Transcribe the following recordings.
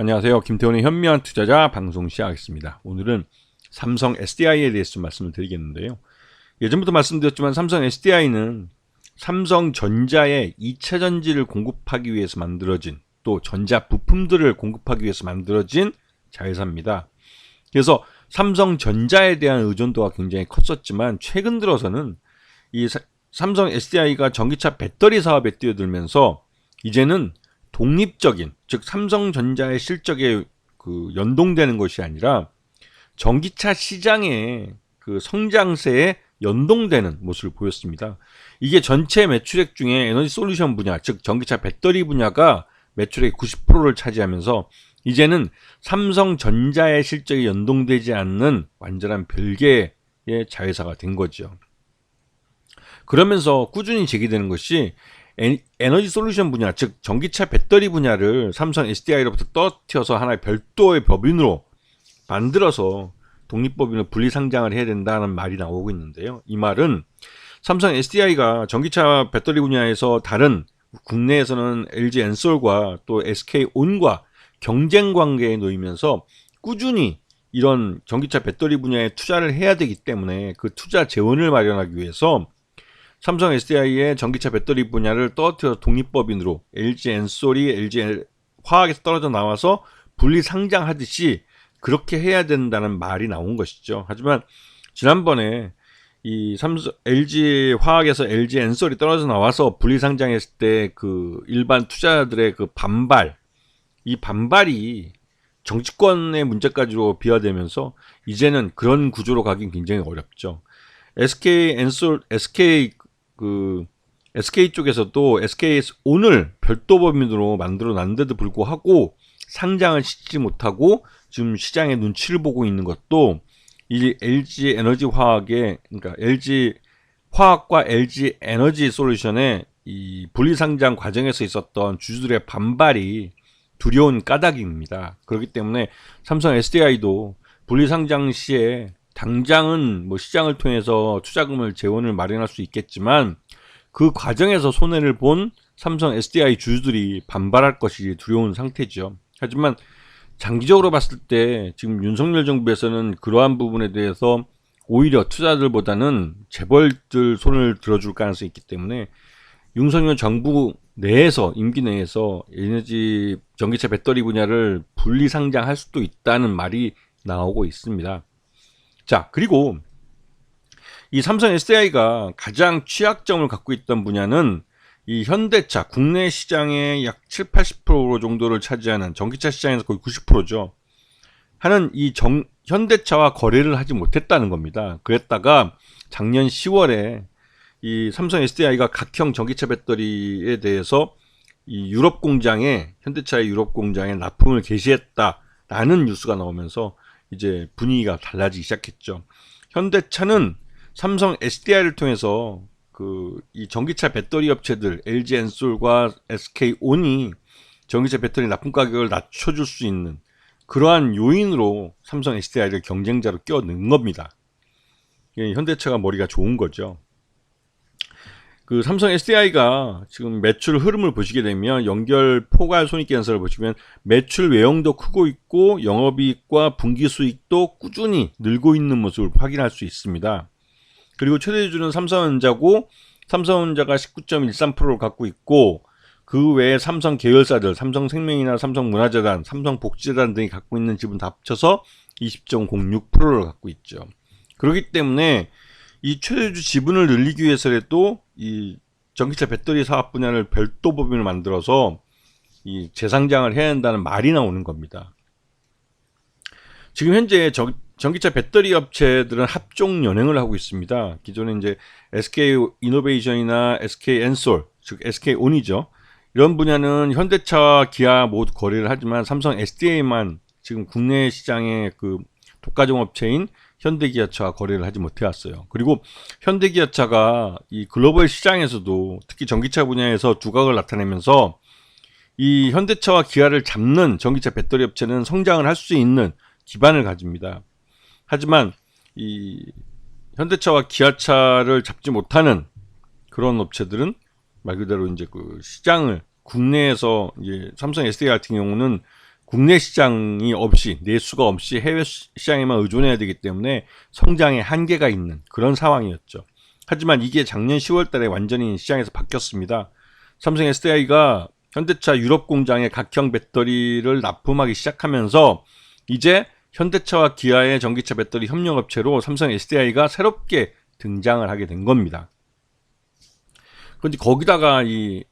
안녕하세요. 김태훈의 현명한 투자자 방송 시작하겠습니다. 오늘은 삼성 SDI에 대해서 좀 말씀을 드리겠는데요. 예전부터 말씀드렸지만 삼성 SDI는 삼성전자의 2차 전지를 공급하기 위해서 만들어진, 또 전자 부품들을 공급하기 위해서 만들어진 자회사입니다. 그래서 삼성전자에 대한 의존도가 굉장히 컸었지만 최근 들어서는 이 삼성 SDI가 전기차 배터리 사업에 뛰어들면서 이제는 독립적인, 즉 삼성전자의 실적에 연동되는 것이 아니라 전기차 시장의 성장세에 연동되는 모습을 보였습니다. 이게 전체 매출액 중에 에너지 솔루션 분야, 즉 전기차 배터리 분야가 매출액 90%를 차지하면서 이제는 삼성전자의 실적이 연동되지 않는 완전한 별개의 자회사가 된 거죠. 그러면서 꾸준히 제기되는 것이 에너지 솔루션 분야, 즉 전기차 배터리 분야를 삼성 SDI로부터 떨어뜨려서 하나의 별도의 법인으로 만들어서 독립법인으로 분리상장을 해야 된다는 말이 나오고 있는데요. 이 말은 삼성 SDI가 전기차 배터리 분야에서 다른 국내에서는 LG 엔솔과 또 SK온과 경쟁 관계에 놓이면서 꾸준히 이런 전기차 배터리 분야에 투자를 해야 되기 때문에 그 투자 재원을 마련하기 위해서 삼성 SDI의 전기차 배터리 분야를 떨어뜨려 독립법인으로 LG 엔솔이 LG 화학에서 떨어져 나와서 분리 상장하듯이 그렇게 해야 된다는 말이 나온 것이죠. 하지만 지난번에 이 LG 화학에서 LG 엔솔이 떨어져 나와서 분리 상장했을 때 일반 투자자들의 반발, 이 반발이 정치권의 문제까지로 비화되면서 이제는 그런 구조로 가긴 굉장히 어렵죠. SK 쪽에서도 SK온을 별도 법인으로 만들어 놨는데도 불구하고 상장을 시키지 못하고 지금 시장의 눈치를 보고 있는 것도 이 LG 에너지 화학의, 그러니까 LG 화학과 LG 에너지 솔루션의 이 분리 상장 과정에서 있었던 주주들의 반발이 두려운 까닭입니다. 그렇기 때문에 삼성 SDI도 분리 상장 시에 당장은 시장을 통해서 투자금을 재원을 마련할 수 있겠지만 그 과정에서 손해를 본 삼성 SDI 주주들이 반발할 것이 두려운 상태죠. 하지만 장기적으로 봤을 때 지금 윤석열 정부에서는 그러한 부분에 대해서 오히려 투자들보다는 재벌들 손을 들어줄 가능성이 있기 때문에 윤석열 정부 내에서, 임기 내에서 에너지 전기차 배터리 분야를 분리 상장할 수도 있다는 말이 나오고 있습니다. 자, 그리고 이 삼성 SDI가 가장 취약점을 갖고 있던 분야는 이 현대차, 국내 시장의 약 70-80% 정도를 차지하는, 전기차 시장에서 거의 90%죠. 하는 이 현대차와 거래를 하지 못했다는 겁니다. 그랬다가 작년 10월에 이 삼성 SDI가 각형 전기차 배터리에 대해서 이 유럽 공장에, 현대차의 유럽 공장에 납품을 개시했다라는 뉴스가 나오면서 이제 분위기가 달라지기 시작했죠. 현대차는 삼성 SDI를 통해서 이 전기차 배터리 업체들 LG 엔솔과 SK온이 전기차 배터리 납품 가격을 낮춰줄 수 있는 그러한 요인으로 삼성 SDI를 경쟁자로 껴넣은 겁니다. 현대차가 머리가 좋은 거죠. 삼성 SDI가 지금 매출 흐름을 보시게 되면 연결 포괄 손익계 연산을 보시면 매출 외형도 크고 있고 영업이익과 분기수익도 꾸준히 늘고 있는 모습을 확인할 수 있습니다. 그리고 최대 주주는 삼성전자고, 삼성전자가 19.13%를 갖고 있고 그 외에 삼성 계열사들, 삼성생명이나 삼성문화재단, 삼성복지재단 등이 갖고 있는 지분 다 합쳐서 20.06%를 갖고 있죠. 그렇기 때문에 이 최대주 지분을 늘리기 위해서라도 이 전기차 배터리 사업 분야를 별도 법인을 만들어서 이 재상장을 해야 한다는 말이 나오는 겁니다. 지금 현재 전기차 배터리 업체들은 합종 연행을 하고 있습니다. 기존에 이제 SK 이노베이션이나 SK 엔솔, 즉 SK온이죠. 이런 분야는 현대차와 기아 모두 거래를 하지만 삼성 SDI만 지금 국내 시장의 독과점 업체인 현대기아차와 거래를 하지 못해왔어요. 그리고 현대기아차가 이 글로벌 시장에서도 특히 전기차 분야에서 두각을 나타내면서 이 현대차와 기아를 잡는 전기차 배터리 업체는 성장을 할 수 있는 기반을 가집니다. 하지만 이 현대차와 기아차를 잡지 못하는 그런 업체들은 말 그대로 이제 시장을 국내에서 이제 삼성 SDI 같은 경우는 국내 시장이 없이, 내수가 없이 해외 시장에만 의존해야 되기 때문에 성장에 한계가 있는 그런 상황이었죠. 하지만 이게 작년 10월 달에 완전히 시장에서 바뀌었습니다. 삼성 SDI가 현대차 유럽 공장에 각형 배터리를 납품하기 시작하면서 이제 현대차와 기아의 전기차 배터리 협력업체로 삼성 SDI가 새롭게 등장을 하게 된 겁니다. 그런데 거기다가 이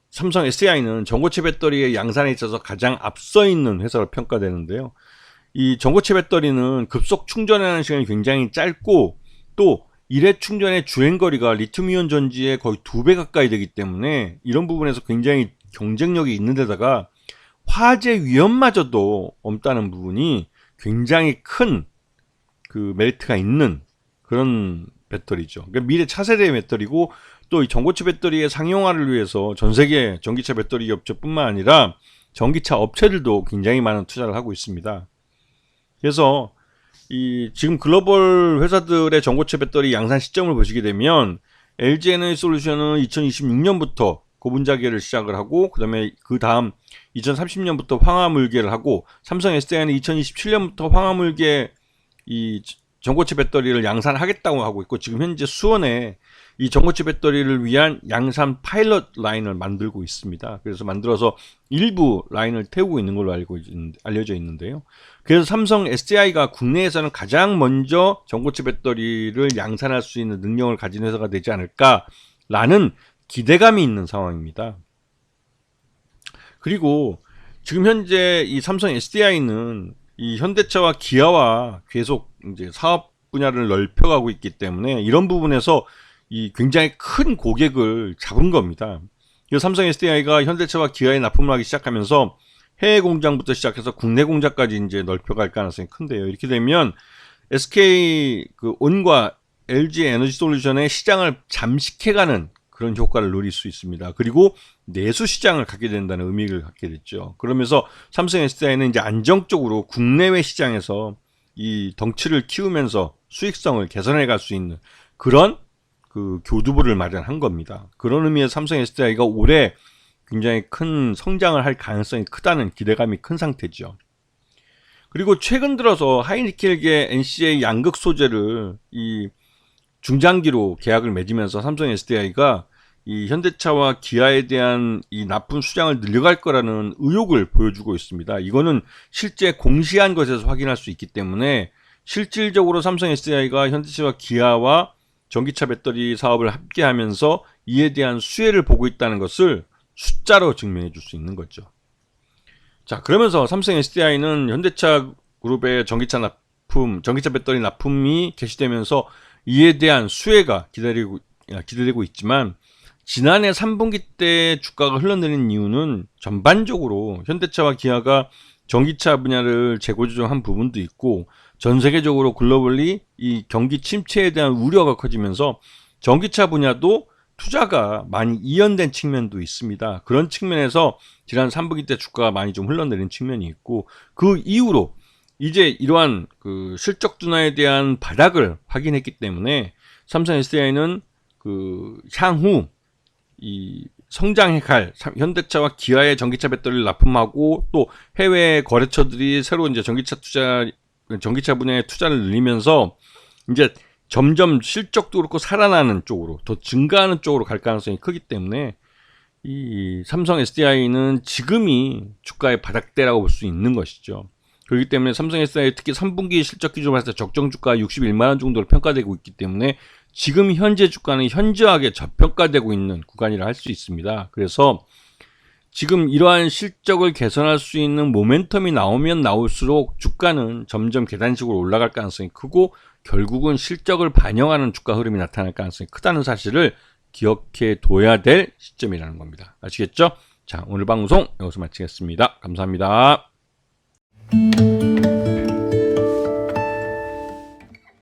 삼성 SDI는 전고체 배터리의 양산에 있어서 가장 앞서 있는 회사로 평가되는데요. 이 전고체 배터리는 급속 충전하는 시간이 굉장히 짧고 또 일회 충전의 주행거리가 리튬이온 전지의 거의 2배 가까이 되기 때문에 이런 부분에서 굉장히 경쟁력이 있는 데다가 화재 위험마저도 없다는 부분이 굉장히 큰 그 메리트가 있는 그런 배터리죠. 그러니까 미래 차세대의 배터리고 또 이 전고체 배터리의 상용화를 위해서 전 세계 전기차 배터리 업체뿐만 아니라 전기차 업체들도 굉장히 많은 투자를 하고 있습니다. 그래서 이 지금 글로벌 회사들의 전고체 배터리 양산 시점을 보시게 되면 LG 에너지 솔루션은 2026년부터 고분자계를 시작을 하고 그다음에 그 다음 2030년부터 황화물계를 하고 삼성 SDI는 2027년부터 황화물계 이 전고체 배터리를 양산하겠다고 하고 있고 지금 현재 수원에 이 전고체 배터리를 위한 양산 파일럿 라인을 만들고 있습니다. 그래서 만들어서 일부 라인을 태우고 있는 걸로 알려져 있는데요. 그래서 삼성 SDI가 국내에서는 가장 먼저 전고체 배터리를 양산할 수 있는 능력을 가진 회사가 되지 않을까라는 기대감이 있는 상황입니다. 그리고 지금 현재 이 삼성 SDI는 이 현대차와 기아와 계속 이제 사업 분야를 넓혀가고 있기 때문에 이런 부분에서 이 굉장히 큰 고객을 잡은 겁니다. 그래서 삼성 SDI가 현대차와 기아에 납품을 하기 시작하면서 해외 공장부터 시작해서 국내 공장까지 이제 넓혀갈 가능성이 큰데요. 이렇게 되면 SK 그 온과 LG 에너지 솔루션의 시장을 잠식해가는 그런 효과를 누릴 수 있습니다. 그리고 내수 시장을 갖게 된다는 의미를 갖게 됐죠. 그러면서 삼성 SDI는 이제 안정적으로 국내외 시장에서 이 덩치를 키우면서 수익성을 개선해 갈 수 있는 그런 그 교두보를 마련한 겁니다. 그런 의미에서 삼성 SDI가 올해 굉장히 큰 성장을 할 가능성이 크다는 기대감이 큰 상태죠. 그리고 최근 들어서 하이니켈계 NCA 양극 소재를 이 중장기로 계약을 맺으면서 삼성 SDI가 이 현대차와 기아에 대한 이 납품 수량을 늘려갈 거라는 의욕을 보여주고 있습니다. 이거는 실제 공시한 것에서 확인할 수 있기 때문에 실질적으로 삼성 SDI가 현대차와 기아와 전기차 배터리 사업을 함께 하면서 이에 대한 수혜를 보고 있다는 것을 숫자로 증명해 줄 수 있는 거죠. 자, 그러면서 삼성 SDI는 현대차 그룹의 전기차 배터리 납품이 개시되면서 이에 대한 수혜가 기대되고 있지만 지난해 3분기 때 주가가 흘러내린 이유는 전반적으로 현대차와 기아가 전기차 분야를 재고 조정한 부분도 있고 전 세계적으로 글로벌리 이 경기 침체에 대한 우려가 커지면서 전기차 분야도 투자가 많이 이연된 측면도 있습니다. 그런 측면에서 지난 3분기 때 주가가 많이 좀 흘러내린 측면이 있고 그 이후로 이제 이러한 그 실적 둔화에 대한 바닥을 확인했기 때문에 삼성 SDI는 그 향후 이 성장해 갈 현대차와 기아의 전기차 배터리를 납품하고 또 해외 거래처들이 새로 이제 전기차 분야의 투자를 늘리면서 이제 점점 실적도 그렇고 살아나는 쪽으로 더 증가하는 쪽으로 갈 가능성이 크기 때문에 이 삼성 SDI는 지금이 주가의 바닥대라고 볼 수 있는 것이죠. 그렇기 때문에 삼성 SDI 특히 3분기 실적 기준으로 봤을 때 적정 주가 61만 원 정도로 평가되고 있기 때문에 지금 현재 주가는 현저하게 저평가되고 있는 구간이라 할 수 있습니다. 그래서 지금 이러한 실적을 개선할 수 있는 모멘텀이 나오면 나올수록 주가는 점점 계단식으로 올라갈 가능성이 크고 결국은 실적을 반영하는 주가 흐름이 나타날 가능성이 크다는 사실을 기억해 둬야 될 시점이라는 겁니다. 아시겠죠? 자, 오늘 방송 여기서 마치겠습니다. 감사합니다.